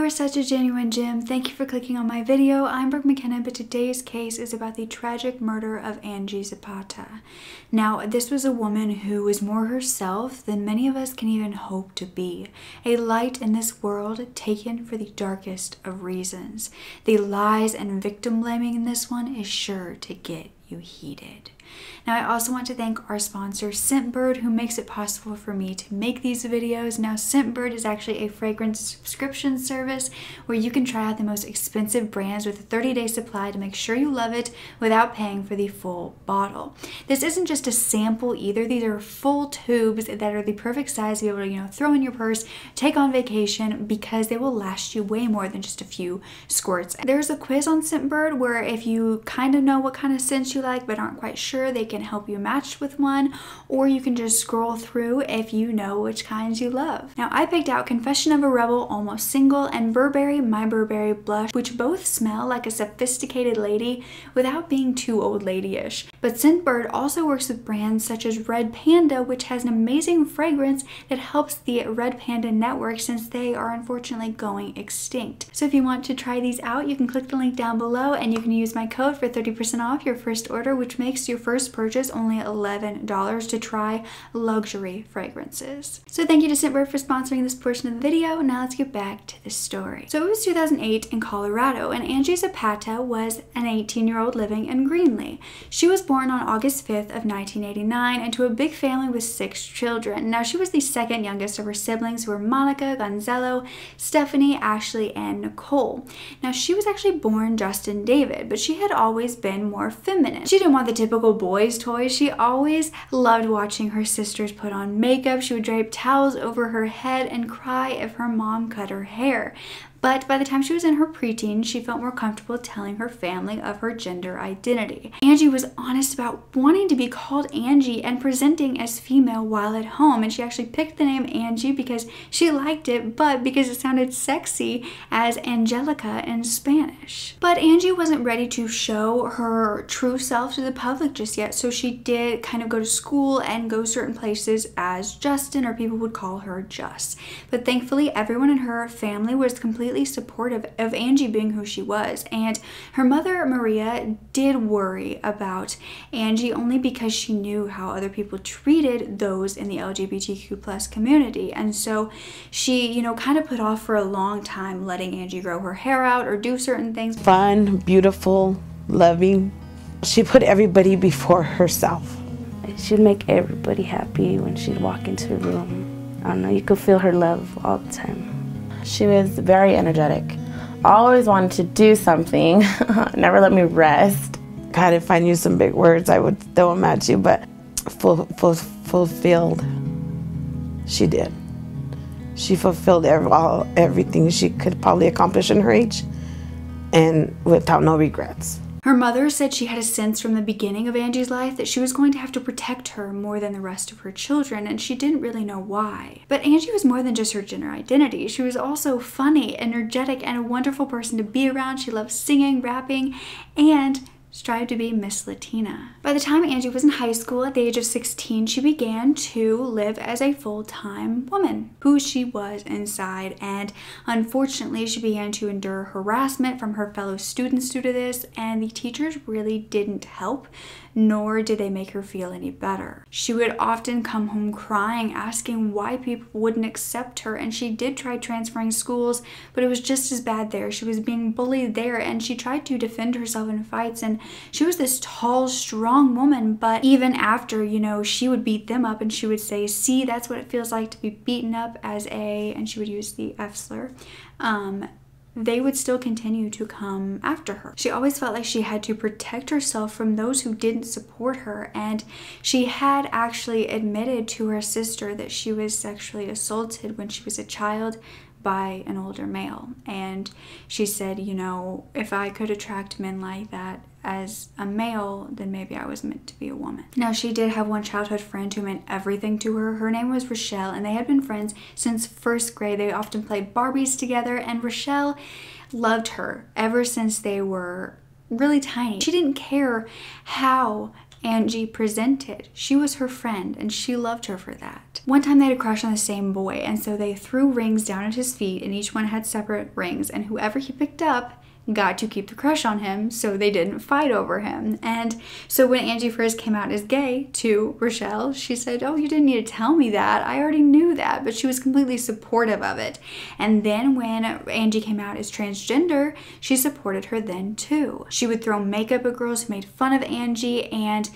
You are such a genuine gem. Thank you for clicking on my video. I'm Brooke McKenna, but today's case is about the tragic murder of Angie Zapata. Now, this was a woman who was more herself than many of us can even hope to be. A light in this world taken for the darkest of reasons. The lies and victim blaming in this one is sure to get you heated. Now, I also want to thank our sponsor, Scentbird, who makes it possible for me to make these videos. Now, Scentbird is actually a fragrance subscription service where you can try out the most expensive brands with a 30-day supply to make sure you love it without paying for the full bottle. This isn't just a sample either. These are full tubes that are the perfect size to be able to, throw in your purse, take on vacation, because they will last you way more than just a few squirts. There's a quiz on Scentbird where if you kind of know what kind of scents you like but aren't quite sure, they can help you match with one, or you can just scroll through if you know which kinds you love. Now, I picked out Confession of a Rebel Almost Single and Burberry My Burberry Blush, which both smell like a sophisticated lady without being too old lady-ish. But Scentbird also works with brands such as Red Panda, which has an amazing fragrance that helps the Red Panda network since they are unfortunately going extinct. So if you want to try these out, you can click the link down below and you can use my code for 30% off your first order, which makes your first purchase only $11 to try luxury fragrances. So thank you to Scentbird for sponsoring this portion of the video. Now let's get back to the story. So it was 2008 in Colorado, and Angie Zapata was an 18-year-old living in Greenlee. She was born on August 5th of 1989 into a big family with 6 children. Now, she was the second youngest of her siblings, who were Monica, Gonzalo, Stephanie, Ashley, and Nicole. Now, she was actually born Justin David, but she had always been more feminine. She didn't want the typical boys' toys. She always loved watching her sisters put on makeup. She would drape towels over her head and cry if her mom cut her hair. But by the time she was in her preteen, she felt more comfortable telling her family of her gender identity. Angie was honest about wanting to be called Angie and presenting as female while at home, and she actually picked the name Angie because she liked it, but because it sounded sexy as Angelica in Spanish. But Angie wasn't ready to show her true self to the public just yet, so she did kind of go to school and go certain places as Justin, or people would call her Just. But thankfully, everyone in her family was completely supportive of Angie being who she was, and her mother Maria did worry about Angie only because she knew how other people treated those in the LGBTQ+ community, and so she kind of put off for a long time letting Angie grow her hair out or do certain things. Fun, beautiful, loving. She put everybody before herself. She'd make everybody happy when she'd walk into a room. I don't know, you could feel her love all the time. She was very energetic. Always wanted to do something. Never let me rest. God, if I knew some big words, I would throw them at you, but fulfilled. She did. She fulfilled everything she could probably accomplish in her age, and without no regrets. Her mother said she had a sense from the beginning of Angie's life that she was going to have to protect her more than the rest of her children, and she didn't really know why. But Angie was more than just her gender identity. She was also funny, energetic, and a wonderful person to be around. She loved singing, rapping, and strived to be Miss Latina. By the time Angie was in high school at the age of 16, she began to live as a full-time woman, who she was inside, and unfortunately she began to endure harassment from her fellow students due to this, and the teachers really didn't help, nor did they make her feel any better. She would often come home crying, asking why people wouldn't accept her, and she did try transferring schools, but it was just as bad there. She was being bullied there, and she tried to defend herself in fights, and she was this tall, strong woman, but even after, she would beat them up, and she would say, "See, that's what it feels like to be beaten up as a," and she would use the F slur, they would still continue to come after her. She always felt like she had to protect herself from those who didn't support her, and she had actually admitted to her sister that she was sexually assaulted when she was a child by an older male. And she said, if I could attract men like that as a male, then maybe I was meant to be a woman. Now, she did have one childhood friend who meant everything to her. Her name was Rochelle, and they had been friends since 1st grade. They often played Barbies together, and Rochelle loved her ever since they were really tiny. She didn't care how Angie presented. She was her friend and she loved her for that. One time they had a crush on the same boy, and so they threw rings down at his feet, and each one had separate rings, and whoever he picked up got to keep the crush on him, so they didn't fight over him. And so when Angie first came out as gay to Rochelle, she said, "Oh, you didn't need to tell me that. I already knew that." But she was completely supportive of it. And then when Angie came out as transgender, she supported her then too. She would throw makeup at girls who made fun of Angie, and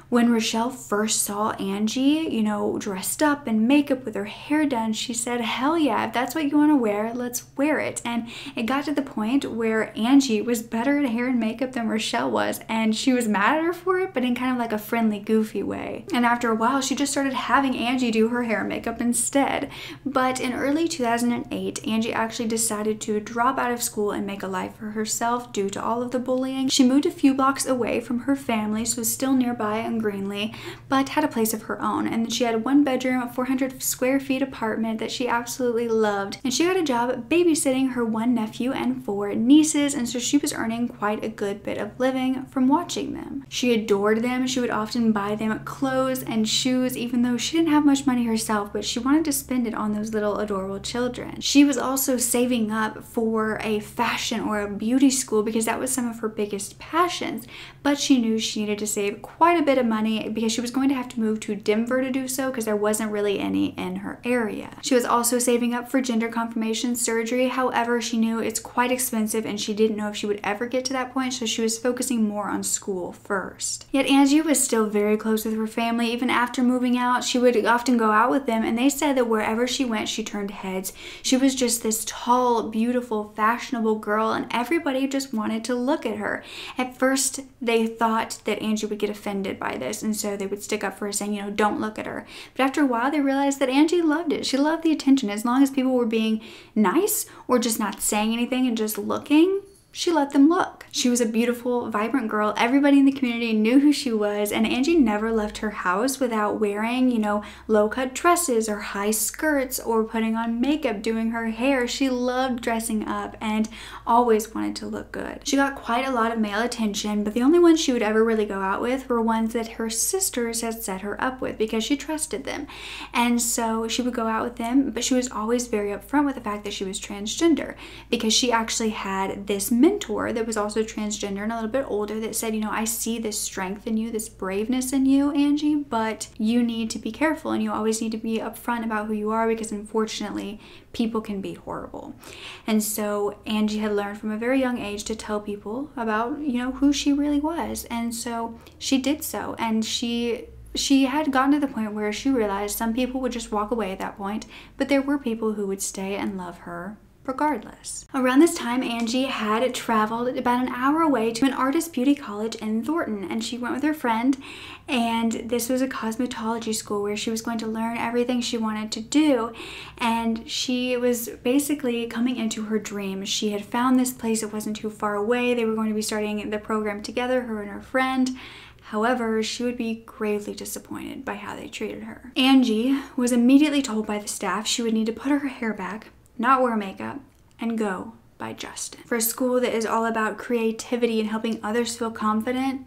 when Rochelle first saw Angie, you know, dressed up in makeup with her hair done, she said, "Hell yeah, if that's what you want to wear, let's wear it." And it got to the point where Angie was better at hair and makeup than Rochelle was, and she was mad at her for it, but in kind of like a friendly, goofy way. And after a while, she just started having Angie do her hair and makeup instead. But in early 2008, Angie actually decided to drop out of school and make a life for herself due to all of the bullying. She moved a few blocks away from her family, so still nearby in Greenlee, but had a place of her own. And she had a 1-bedroom, 400 square feet apartment that she absolutely loved. And she got a job babysitting her 1 nephew and 4 nieces, and so she was earning quite a good bit of living from watching them. She adored them. She would often buy them clothes and shoes, even though she didn't have much money herself, but she wanted to spend it on those little adorable children. She was also saving up for a fashion or a beauty school because that was some of her biggest passions, but she knew she needed to save quite a bit of money because she was going to have to move to Denver to do so because there wasn't really any in her area. She was also saving up for gender confirmation surgery. However, she knew it's quite expensive and she didn't know if she would ever get to that point, so she was focusing more on school first. Yet Angie was still very close with her family. Even after moving out, she would often go out with them, and they said that wherever she went, she turned heads. She was just this tall, beautiful, fashionable girl, and everybody just wanted to look at her. At first, they thought that Angie would get offended by this, and so they would stick up for her, saying, you know, don't look at her. But after a while, they realized that Angie loved it. She loved the attention. As long as people were being nice or just not saying anything and just looking, she let them look. She was a beautiful, vibrant girl. Everybody in the community knew who she was, and Angie never left her house without wearing, you know, low-cut dresses or high skirts or putting on makeup, doing her hair. She loved dressing up and always wanted to look good. She got quite a lot of male attention, but the only ones she would ever really go out with were ones that her sisters had set her up with because she trusted them. And so she would go out with them, but she was always very upfront with the fact that she was transgender because she actually had this mentor that was also transgender and a little bit older that said, you know, I see this strength in you, this braveness in you, Angie, but you need to be careful and you always need to be upfront about who you are because unfortunately people can be horrible. And so Angie had learned from a very young age to tell people about, you know, who she really was. And so she did so, and she had gotten to the point where she realized some people would just walk away at that point, but there were people who would stay and love her regardless. Around this time, Angie had traveled about an hour away to an artist beauty college in Thornton, and she went with her friend, and this was a cosmetology school where she was going to learn everything she wanted to do, and she was basically coming into her dream. She had found this place that wasn't too far away. They were going to be starting the program together, her and her friend. However, she would be gravely disappointed by how they treated her. Angie was immediately told by the staff she would need to put her hair back, not wear makeup, and go by Justin. For a school that is all about creativity and helping others feel confident,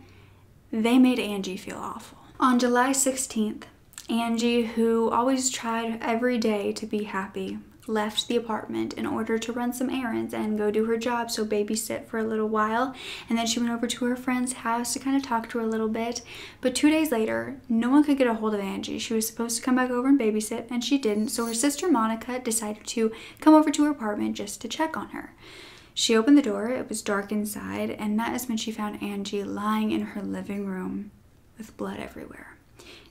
they made Angie feel awful. On July 16th, Angie, who always tried every day to be happy, left the apartment in order to run some errands and go do her job, so babysit for a little while, and then she went over to her friend's house to kind of talk to her a little bit. But 2 days later, no one could get a hold of Angie. She was supposed to come back over and babysit, and she didn't, so her sister Monica decided to come over to her apartment just to check on her. She opened the door, it was dark inside, and that is when she found Angie lying in her living room with blood everywhere.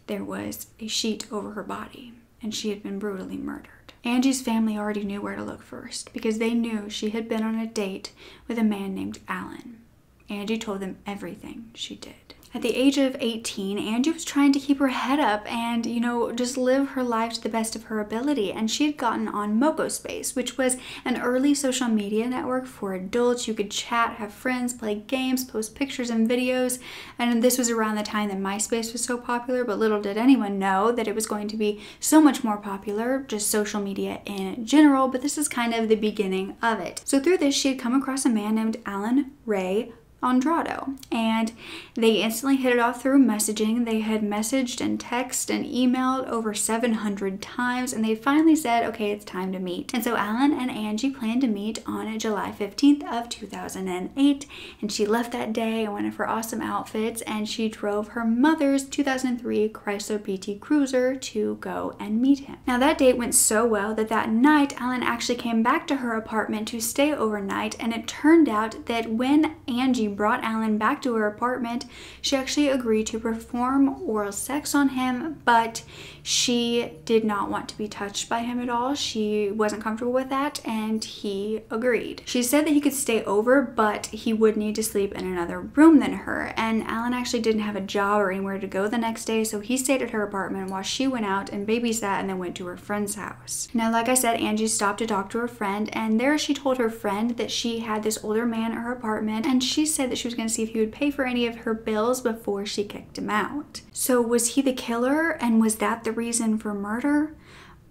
There was a sheet over her body, and she had been brutally murdered. Angie's family already knew where to look first because they knew she had been on a date with a man named Alan. Angie told them everything she did. At the age of 18, Angie was trying to keep her head up and, you know, just live her life to the best of her ability. And she had gotten on MocoSpace, which was an early social media network for adults. You could chat, have friends, play games, post pictures and videos. And this was around the time that MySpace was so popular, but little did anyone know that it was going to be so much more popular, just social media in general. But this is kind of the beginning of it. So through this, she had come across a man named Alan Ray Andrade, and they instantly hit it off through messaging. They had messaged and texted and emailed over 700 times, and they finally said, okay, it's time to meet. And so Alan and Angie planned to meet on July 15th of 2008, and she left that day in one of her awesome outfits, and she drove her mother's 2003 Chrysler PT Cruiser to go and meet him. Now that date went so well that night Alan actually came back to her apartment to stay overnight, and it turned out that when Angie brought Alan back to her apartment, she actually agreed to perform oral sex on him, but she did not want to be touched by him at all. She wasn't comfortable with that, and he agreed. She said that he could stay over, but he would need to sleep in another room than her, and Alan actually didn't have a job or anywhere to go the next day, so he stayed at her apartment while she went out and babysat and then went to her friend's house. Now, like I said, Angie stopped to talk to her friend, and there she told her friend that she had this older man at her apartment, and she said that she was going to see if he would pay for any of her bills before she kicked him out. So was he the killer, and was that the reason for murder?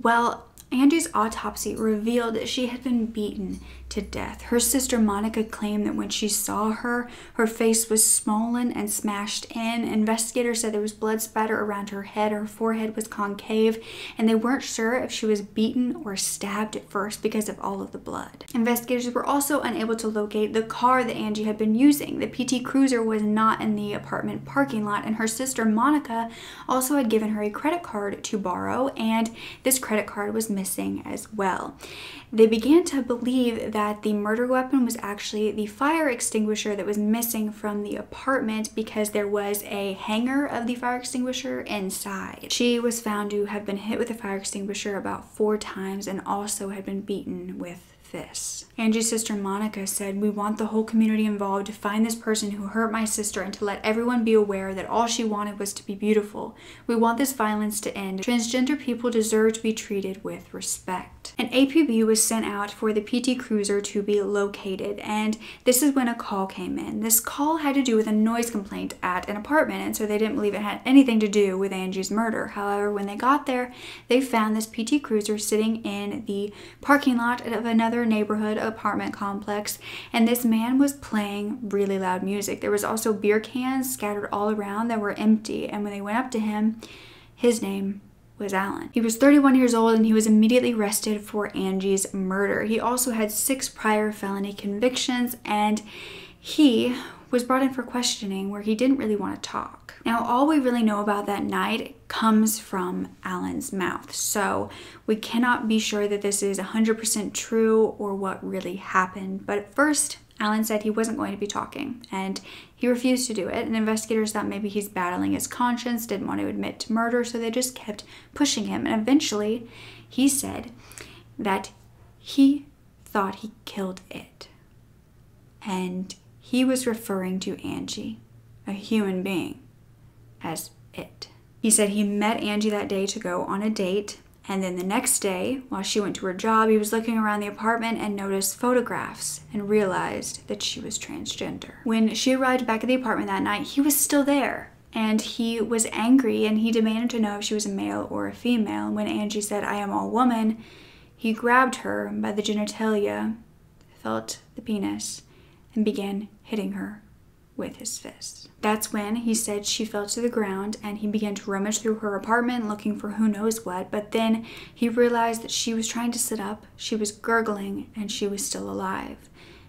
Well, Angie's autopsy revealed that she had been beaten to death. Her sister Monica claimed that when she saw her, her face was swollen and smashed in. Investigators said there was blood spatter around her head, her forehead was concave, and they weren't sure if she was beaten or stabbed at first because of all of the blood. Investigators were also unable to locate the car that Angie had been using. The PT Cruiser was not in the apartment parking lot, and her sister Monica also had given her a credit card to borrow, and this credit card was missing as well. They began to believe that the murder weapon was actually the fire extinguisher that was missing from the apartment because there was a hanger of the fire extinguisher inside. She was found to have been hit with a fire extinguisher about 4 times and also had been beaten with fists. Angie's sister Monica said, "We want the whole community involved to find this person who hurt my sister and to let everyone be aware that all she wanted was to be beautiful. We want this violence to end. Transgender people deserve to be treated with respect." An APB was sent out for the PT Cruiser to be located, and this is when a call came in. This call had to do with a noise complaint at an apartment, and so they didn't believe it had anything to do with Angie's murder. However, when they got there, they found this PT Cruiser sitting in the parking lot of another neighborhood apartment complex, and this man was playing really loud music. There was also beer cans scattered all around that were empty, and when they went up to him, his name was Alan. He was 31 years old, and he was immediately arrested for Angie's murder. He also had 6 prior felony convictions, and he was brought in for questioning where he didn't really want to talk. Now, all we really know about that night comes from Alan's mouth, so we cannot be sure that this is 100% true or what really happened. But at first, Alan said he wasn't going to be talking, and he refused to do it, and investigators thought maybe he's battling his conscience, didn't want to admit to murder, so they just kept pushing him, and eventually he said that he thought he killed it, and he was referring to Angie, a human being, as it. He said he met Angie that day to go on a date, and then the next day, while she went to her job, he was looking around the apartment and noticed photographs and realized that she was transgender. When she arrived back at the apartment that night, he was still there, and he was angry, and he demanded to know if she was a male or a female. And when Angie said, "I am all woman," he grabbed her by the genitalia, felt the penis, and began hitting her with his fist. That's when he said she fell to the ground, and he began to rummage through her apartment looking for who knows what, but then he realized that she was trying to sit up, she was gurgling, and she was still alive.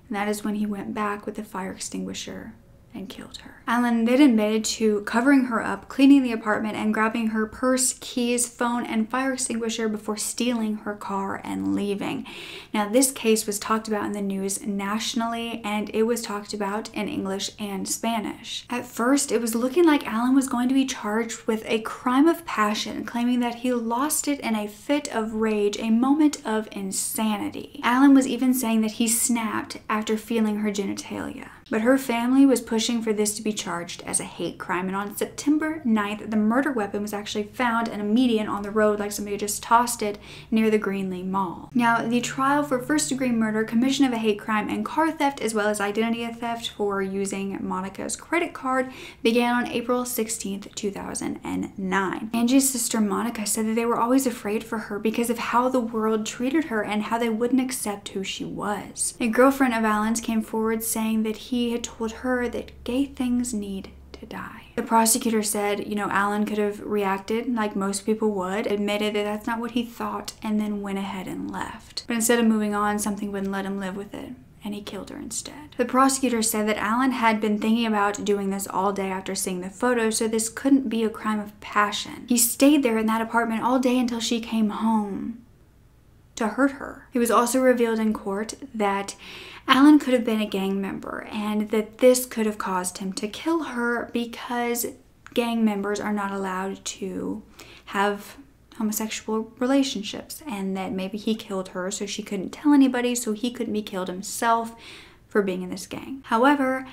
And that is when he went back with the fire extinguisher and killed her. Alan then admitted to covering her up, cleaning the apartment, and grabbing her purse, keys, phone, and fire extinguisher before stealing her car and leaving. Now, this case was talked about in the news nationally, and it was talked about in English and Spanish. At first, it was looking like Alan was going to be charged with a crime of passion, claiming that he lost it in a fit of rage, a moment of insanity. Alan was even saying that he snapped after feeling her genitalia. But her family was pushing pushing for this to be charged as a hate crime. And on September 9th, the murder weapon was actually found in a median on the road, like somebody just tossed it near the Greenlee Mall. Now, the trial for first-degree murder, commission of a hate crime, and car theft, as well as identity theft for using Monica's credit card, began on April 16th, 2009. Angie's sister Monica said that they were always afraid for her because of how the world treated her and how they wouldn't accept who she was. A girlfriend of Alan's came forward saying that he had told her that gay things need to die. The prosecutor said, Alan could have reacted like most people would, admitted that that's not what he thought, and then went ahead and left. But instead of moving on, something wouldn't let him live with it, and he killed her instead. The prosecutor said that Alan had been thinking about doing this all day after seeing the photo, so this couldn't be a crime of passion. He stayed there in that apartment all day until she came home to hurt her. It was also revealed in court that Alan could have been a gang member and that this could have caused him to kill her because gang members are not allowed to have homosexual relationships, and that maybe he killed her so she couldn't tell anybody, so he couldn't be killed himself for being in this gang. However,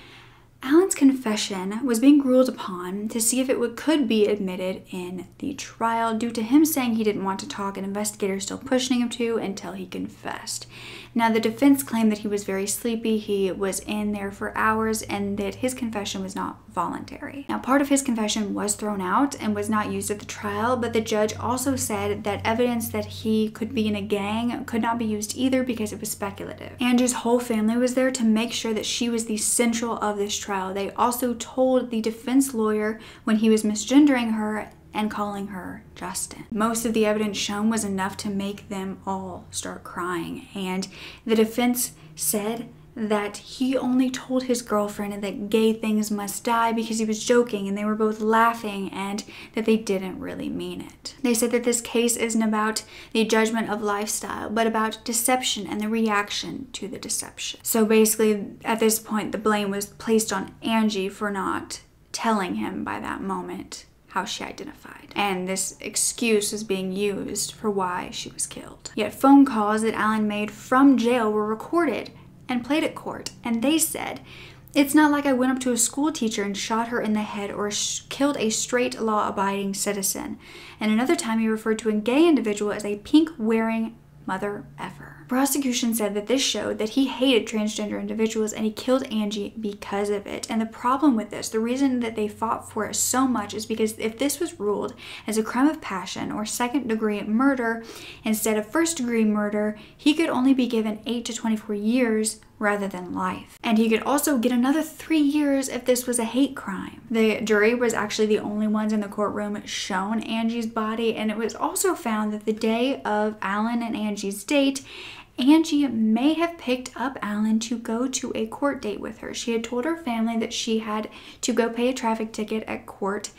Alan's confession was being ruled upon to see if it could be admitted in the trial due to him saying he didn't want to talk and investigators still pushing him to until he confessed. Now, the defense claimed that he was very sleepy, he was in there for hours, and that his confession was not voluntary. Now, part of his confession was thrown out and was not used at the trial, but the judge also said that evidence that he could be in a gang could not be used either because it was speculative. Angie's whole family was there to make sure that she was the central of this trial. They also told the defense lawyer when he was misgendering her and calling her Justin. Most of the evidence shown was enough to make them all start crying, and the defense said that he only told his girlfriend that gay things must die because he was joking and they were both laughing, and that they didn't really mean it. They said that this case isn't about the judgment of lifestyle, but about deception and the reaction to the deception. So basically, at this point, the blame was placed on Angie for not telling him by that moment how she identified. And this excuse was being used for why she was killed. Yet phone calls that Alan made from jail were recorded and played at court, and they said, "It's not like I went up to a school teacher and shot her in the head or killed a straight law-abiding citizen." And another time he referred to a gay individual as a pink-wearing mother effer. Prosecution said that this showed that he hated transgender individuals and he killed Angie because of it. And the problem with this, the reason that they fought for it so much, is because if this was ruled as a crime of passion or second-degree murder instead of first-degree murder, he could only be given 8 to 24 years rather than life. And he could also get another 3 years if this was a hate crime. The jury was actually the only ones in the courtroom shown Angie's body, and it was also found that the day of Alan and Angie's date, Angie may have picked up Alan to go to a court date with her. She had told her family that she had to go pay a traffic ticket at court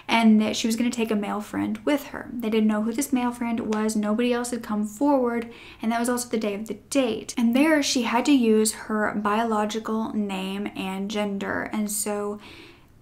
and that she was going to take a male friend with her. They didn't know who this male friend was. Nobody else had come forward, and that was also the day of the date. And there she had to use her biological name and gender, and so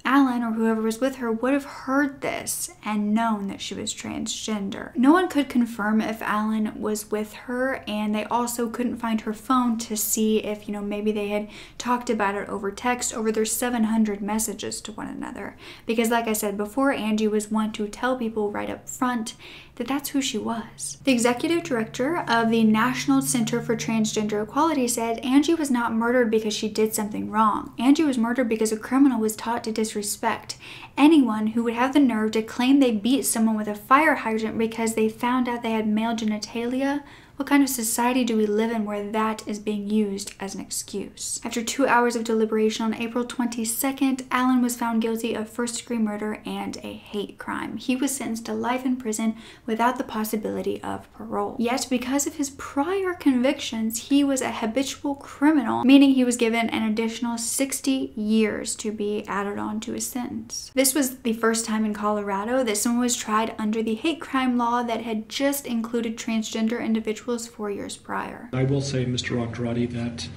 Alan, or whoever was with her, would have heard this and known that she was transgender. No one could confirm if Alan was with her, and they also couldn't find her phone to see if, maybe they had talked about it over text, over their 700 messages to one another. Because like I said before, Angie was one to tell people right up front that that's who she was. The executive director of the National Center for Transgender Equality said Angie was not murdered because she did something wrong. Angie was murdered because a criminal was taught to disrespect anyone who would have the nerve to claim they beat someone with a fire hydrant because they found out they had male genitalia. What kind of society do we live in where that is being used as an excuse? After 2 hours of deliberation on April 22nd, Alan was found guilty of first-degree murder and a hate crime. He was sentenced to life in prison without the possibility of parole. Yet, because of his prior convictions, he was a habitual criminal, meaning he was given an additional 60 years to be added on to his sentence. This was the first time in Colorado that someone was tried under the hate crime law that had just included transgender individuals 4 years prior. I will say, Mr. Andrade, that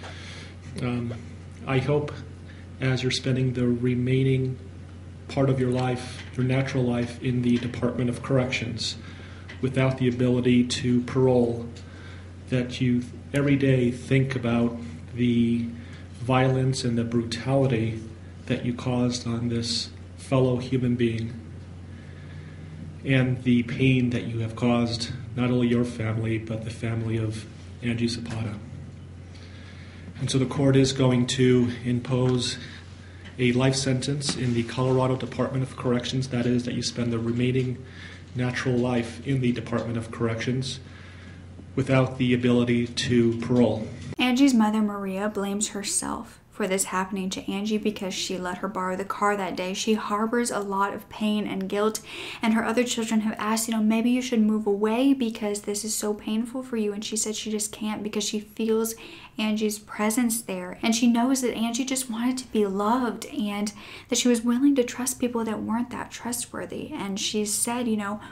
I hope as you're spending the remaining part of your life, your natural life, in the Department of Corrections without the ability to parole, that you every day think about the violence and the brutality that you caused on this fellow human being, and the pain that you have caused not only your family, but the family of Angie Zapata. And so the court is going to impose a life sentence in the Colorado Department of Corrections. That is, that you spend the remaining natural life in the Department of Corrections without the ability to parole. Angie's mother, Maria, blames herself for this happening to Angie because she let her borrow the car that day. She harbors a lot of pain and guilt, and her other children have asked, maybe you should move away because this is so painful for you, and she said she just can't because she feels Angie's presence there, and she knows that Angie just wanted to be loved and that she was willing to trust people that weren't that trustworthy. And she said,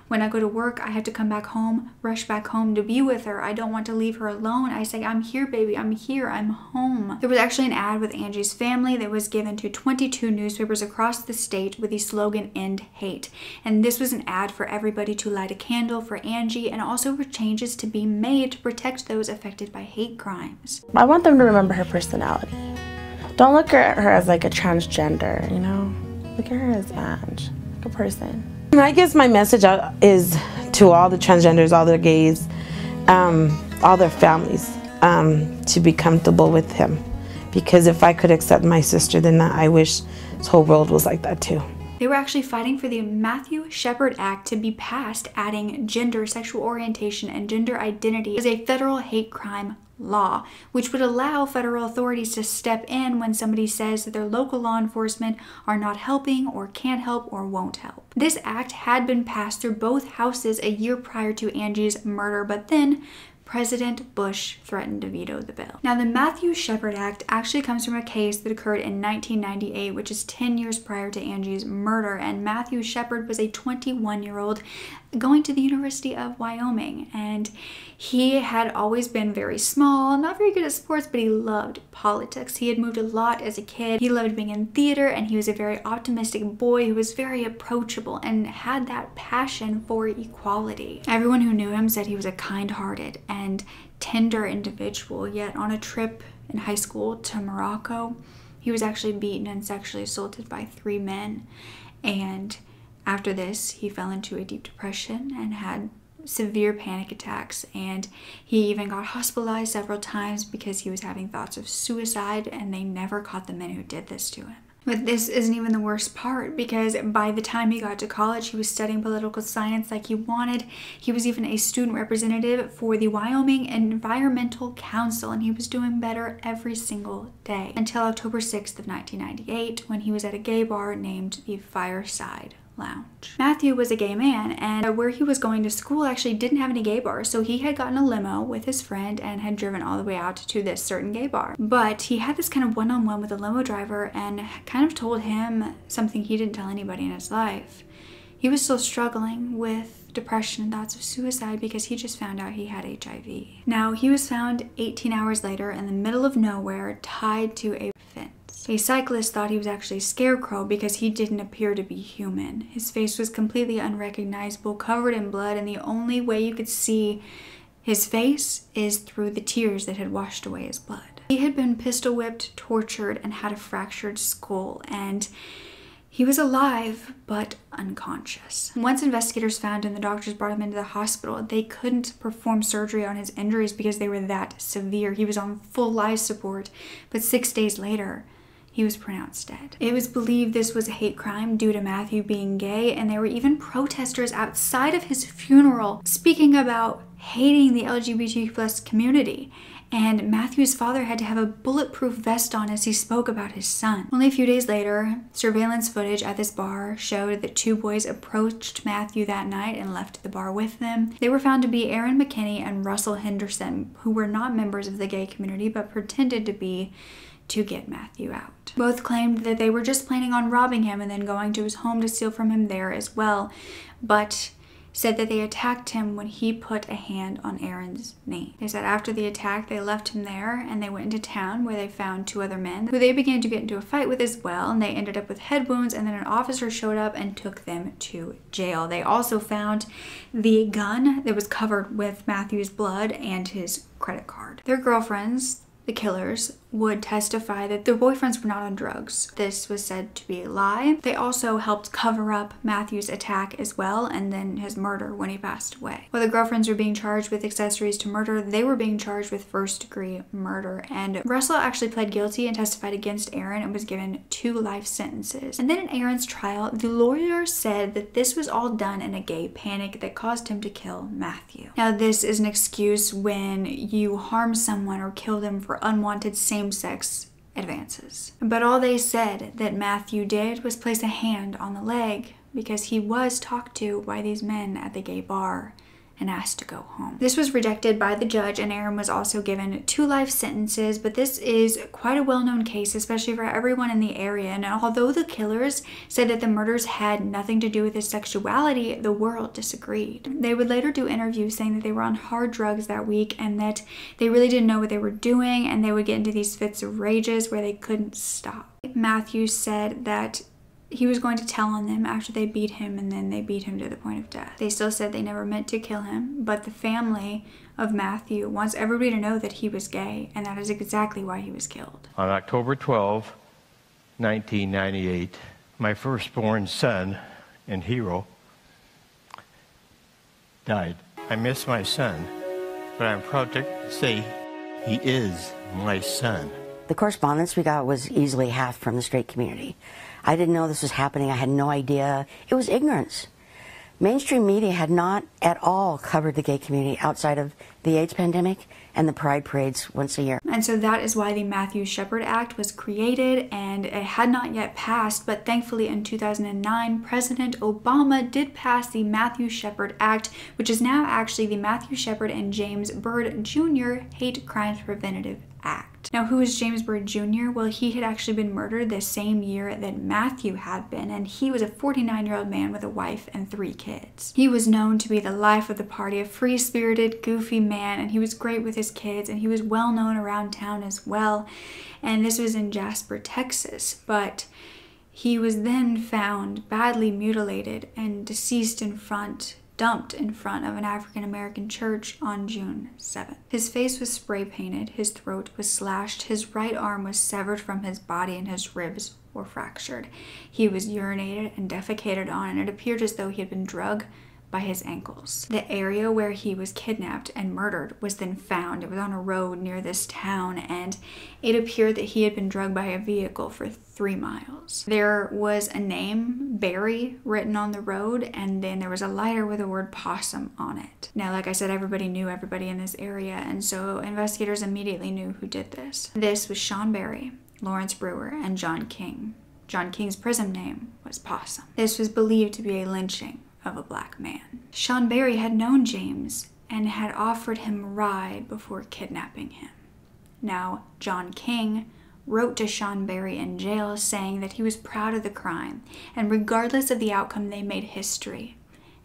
when I go to work, I have to come back home, rush back home to be with her. I don't want to leave her alone. I say, I'm here, baby, I'm here, I'm home. There was actually an ad with Angie's family that was given to 22 newspapers across the state with the slogan "End Hate." And this was an ad for everybody to light a candle for Angie, and also for changes to be made to protect those affected by hate crimes. I want them to remember her personality. Don't look at her as like a transgender, Look at her as Ange, like a person. I guess my message is to all the transgenders, all the gays, all their families, to be comfortable with him. Because if I could accept my sister, then I wish this whole world was like that too. They were actually fighting for the Matthew Shepard Act to be passed, adding gender, sexual orientation, and gender identity as a federal hate crime law, which would allow federal authorities to step in when somebody says that their local law enforcement are not helping or can't help or won't help. This act had been passed through both houses a year prior to Angie's murder, but then President Bush threatened to veto the bill. Now, the Matthew Shepard Act actually comes from a case that occurred in 1998, which is 10 years prior to Angie's murder, and Matthew Shepard was a 21-year-old going to the University of Wyoming, and he had always been very small, not very good at sports, but he loved politics. He had moved a lot as a kid. He loved being in theater, and he was a very optimistic boy who was very approachable and had that passion for equality. Everyone who knew him said he was a kind-hearted and tender individual, yet on a trip in high school to Morocco, he was actually beaten and sexually assaulted by 3 men, and after this, he fell into a deep depression and had severe panic attacks, and he even got hospitalized several times because he was having thoughts of suicide, and they never caught the men who did this to him. But this isn't even the worst part, because by the time he got to college, he was studying political science like he wanted. He was even a student representative for the Wyoming Environmental Council, and he was doing better every single day until October 6th of 1998, when he was at a gay bar named the Fireside Lounge. Matthew was a gay man, and where he was going to school actually didn't have any gay bars, so he had gotten a limo with his friend and had driven all the way out to this certain gay bar. But he had this kind of one-on-one with the limo driver and kind of told him something he didn't tell anybody in his life. He was still struggling with depression and thoughts of suicide because he just found out he had HIV. Now, he was found 18 hours later in the middle of nowhere, tied to a fence. A cyclist thought he was actually a scarecrow because he didn't appear to be human. His face was completely unrecognizable, covered in blood, and the only way you could see his face is through the tears that had washed away his blood. He had been pistol whipped, tortured, and had a fractured skull, and he was alive, but unconscious. Once investigators found him, the doctors brought him into the hospital. They couldn't perform surgery on his injuries because they were that severe. He was on full life support, but 6 days later, he was pronounced dead. It was believed this was a hate crime due to Matthew being gay, and there were even protesters outside of his funeral speaking about hating the LGBTQ+ community. And Matthew's father had to have a bulletproof vest on as he spoke about his son. Only a few days later, surveillance footage at this bar showed that 2 boys approached Matthew that night and left the bar with them. They were found to be Aaron McKinney and Russell Henderson, who were not members of the gay community but pretended to be, to get Matthew out. Both claimed that they were just planning on robbing him and then going to his home to steal from him there as well, but said that they attacked him when he put a hand on Aaron's knee. They said after the attack, they left him there and they went into town where they found 2 other men who they began to get into a fight with as well, and they ended up with head wounds, and then an officer showed up and took them to jail. They also found the gun that was covered with Matthew's blood and his credit card. Their girlfriends, the killers would testify that their boyfriends were not on drugs. This was said to be a lie. They also helped cover up Matthew's attack as well, and then his murder when he passed away. While the girlfriends were being charged with accessories to murder, they were being charged with first-degree murder. And Russell actually pled guilty and testified against Aaron and was given 2 life sentences. And then in Aaron's trial, the lawyer said that this was all done in a gay panic that caused him to kill Matthew. Now, this is an excuse when you harm someone or kill them for unwanted same-sex advances. But all they said that Matthew did was place a hand on the leg because he was talked to by these men at the gay bar and asked to go home. This was rejected by the judge, and Aaron was also given 2 life sentences, but this is quite a well-known case, especially for everyone in the area. And although the killers said that the murders had nothing to do with his sexuality, the world disagreed. They would later do interviews saying that they were on hard drugs that week and that they really didn't know what they were doing, and they would get into these fits of rages where they couldn't stop. Matthew said that he was going to tell on them after they beat him, and then they beat him to the point of death. They still said they never meant to kill him, but the family of Matthew wants everybody to know that he was gay, and that is exactly why he was killed. On October 12, 1998, my firstborn son and hero died. I miss my son, but I'm proud to say he is my son. The correspondence we got was easily half from the straight community. I didn't know this was happening. I had no idea. It was ignorance. Mainstream media had not at all covered the gay community outside of the AIDS pandemic and the pride parades once a year. And so that is why the Matthew Shepard Act was created, and it had not yet passed, but thankfully in 2009, President Obama did pass the Matthew Shepard Act, which is now actually the Matthew Shepard and James Byrd Jr. Hate Crimes Preventative Act. Now, who is James Byrd Jr.? Well, he had actually been murdered the same year that Matthew had been, and he was a 49-year-old man with a wife and 3 kids. He was known to be the life of the party, a free-spirited, goofy man, and he was great with his kids, and he was well known around town as well. And this was in Jasper, Texas, but he was then found badly mutilated and dumped in front of an African-American church on June 7th. His face was spray painted, his throat was slashed, his right arm was severed from his body, and his ribs were fractured. He was urinated and defecated on, and it appeared as though he had been drugged by his ankles. The area where he was kidnapped and murdered was then found. It was on a road near this town, and it appeared that he had been drugged by a vehicle for 3 miles. There was a name, Barry, written on the road, and then there was a lighter with the word possum on it. Now, like I said, everybody knew everybody in this area, and so investigators immediately knew who did this. This was Sean Barry, Lawrence Brewer, and John King. John King's prison name was Possum. This was believed to be a lynching of a black man. Sean Barry had known James and had offered him a ride before kidnapping him. Now, John King wrote to Sean Barry in jail saying that he was proud of the crime, and regardless of the outcome, they made history,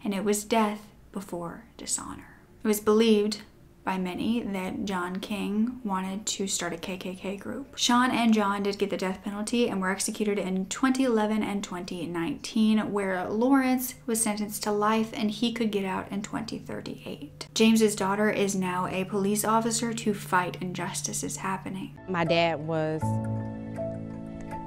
and it was death before dishonor. It was believed by many that John King wanted to start a KKK group. Sean and John did get the death penalty and were executed in 2011 and 2019, where Lawrence was sentenced to life and he could get out in 2038. James's daughter is now a police officer to fight injustices happening. My dad was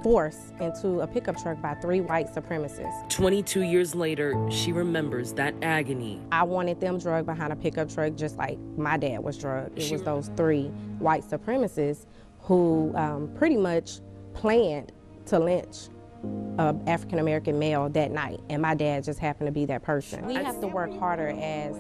forced into a pickup truck by 3 white supremacists. 22 years later, she remembers that agony. I wanted them drugged behind a pickup truck just like my dad was drugged. It was those 3 white supremacists who pretty much planned to lynch an African-American male that night, and my dad just happened to be that person. We have to work harder as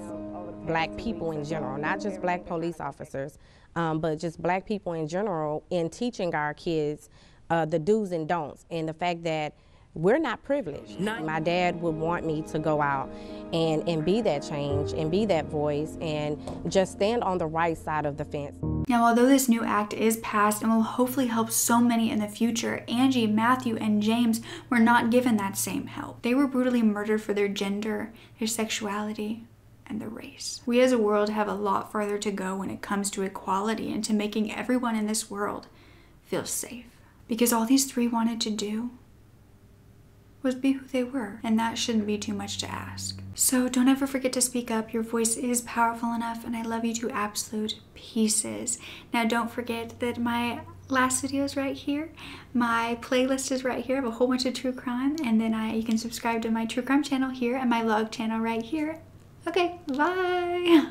black people in general, not just black police officers, but just black people in general, in teaching our kids the do's and don'ts, and the fact that we're not privileged. My dad would want me to go out and be that change and be that voice and just stand on the right side of the fence. Now, although this new act is passed and will hopefully help so many in the future, Angie, Matthew, and James were not given that same help. They were brutally murdered for their gender, their sexuality, and their race. We as a world have a lot farther to go when it comes to equality and to making everyone in this world feel safe. Because all these 3 wanted to do was be who they were, and that shouldn't be too much to ask. So don't ever forget to speak up. Your voice is powerful enough, and I love you to absolute pieces. Now don't forget that my last video is right here. My playlist is right here. I have a whole bunch of true crime, and then you can subscribe to my true crime channel here and my vlog channel right here. Okay, bye!